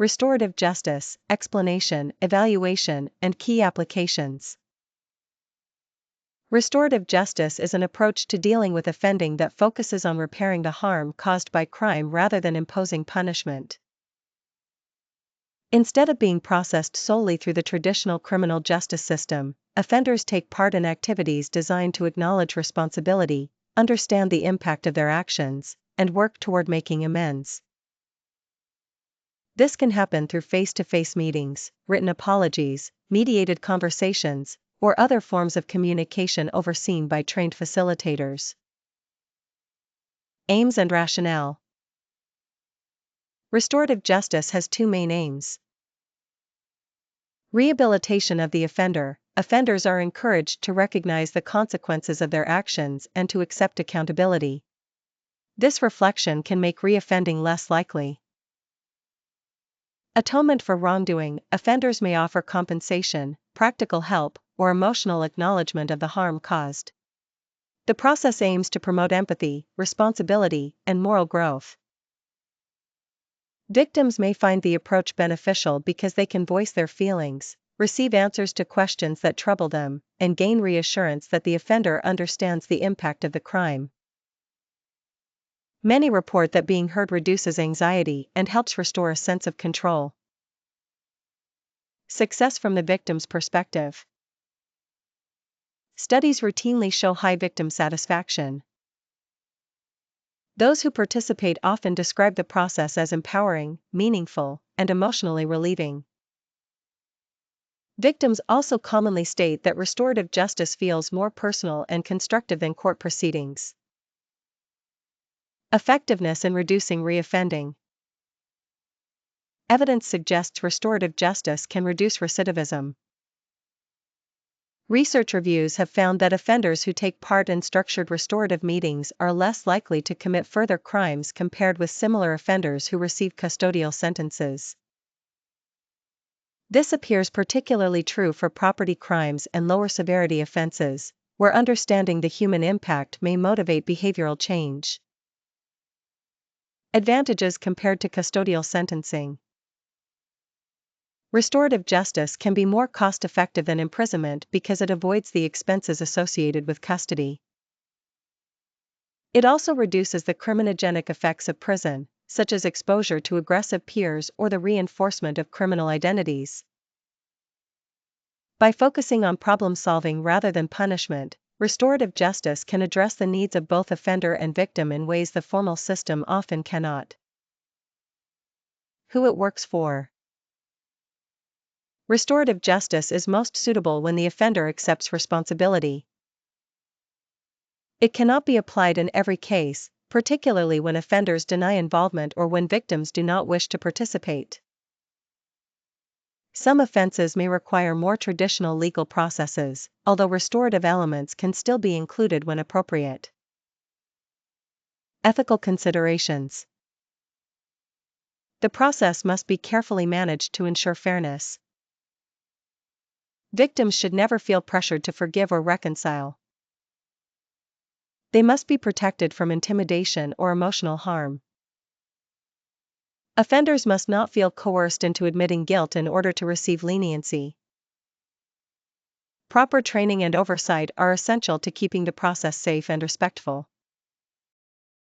Restorative justice, explanation, evaluation, and key applications. Restorative justice is an approach to dealing with offending that focuses on repairing the harm caused by crime rather than imposing punishment. Instead of being processed solely through the traditional criminal justice system, offenders take part in activities designed to acknowledge responsibility, understand the impact of their actions, and work toward making amends. This can happen through face-to-face meetings, written apologies, mediated conversations, or other forms of communication overseen by trained facilitators. Aims and rationale. Restorative justice has two main aims. Rehabilitation of the offender. Offenders are encouraged to recognize the consequences of their actions and to accept accountability. This reflection can make reoffending less likely. Atonement for wrongdoing. Offenders may offer compensation, practical help, or emotional acknowledgement of the harm caused. The process aims to promote empathy, responsibility, and moral growth. Victims may find the approach beneficial because they can voice their feelings, receive answers to questions that trouble them, and gain reassurance that the offender understands the impact of the crime. Many report that being heard reduces anxiety and helps restore a sense of control. Success from the victim's perspective. Studies routinely show high victim satisfaction. Those who participate often describe the process as empowering, meaningful, and emotionally relieving. Victims also commonly state that restorative justice feels more personal and constructive than court proceedings. Effectiveness in reducing reoffending. Evidence suggests restorative justice can reduce recidivism. Research reviews have found that offenders who take part in structured restorative meetings are less likely to commit further crimes compared with similar offenders who receive custodial sentences. This appears particularly true for property crimes and lower severity offenses, where understanding the human impact may motivate behavioral change. Advantages compared to custodial sentencing. Restorative justice can be more cost-effective than imprisonment because it avoids the expenses associated with custody. It also reduces the criminogenic effects of prison, such as exposure to aggressive peers or the reinforcement of criminal identities. By focusing on problem-solving rather than punishment, restorative justice can address the needs of both offender and victim in ways the formal system often cannot. Who it works for. Restorative justice is most suitable when the offender accepts responsibility. It cannot be applied in every case, particularly when offenders deny involvement or when victims do not wish to participate. Some offenses may require more traditional legal processes, although restorative elements can still be included when appropriate. Ethical considerations. The process must be carefully managed to ensure fairness. Victims should never feel pressured to forgive or reconcile. They must be protected from intimidation or emotional harm. Offenders must not feel coerced into admitting guilt in order to receive leniency. Proper training and oversight are essential to keeping the process safe and respectful.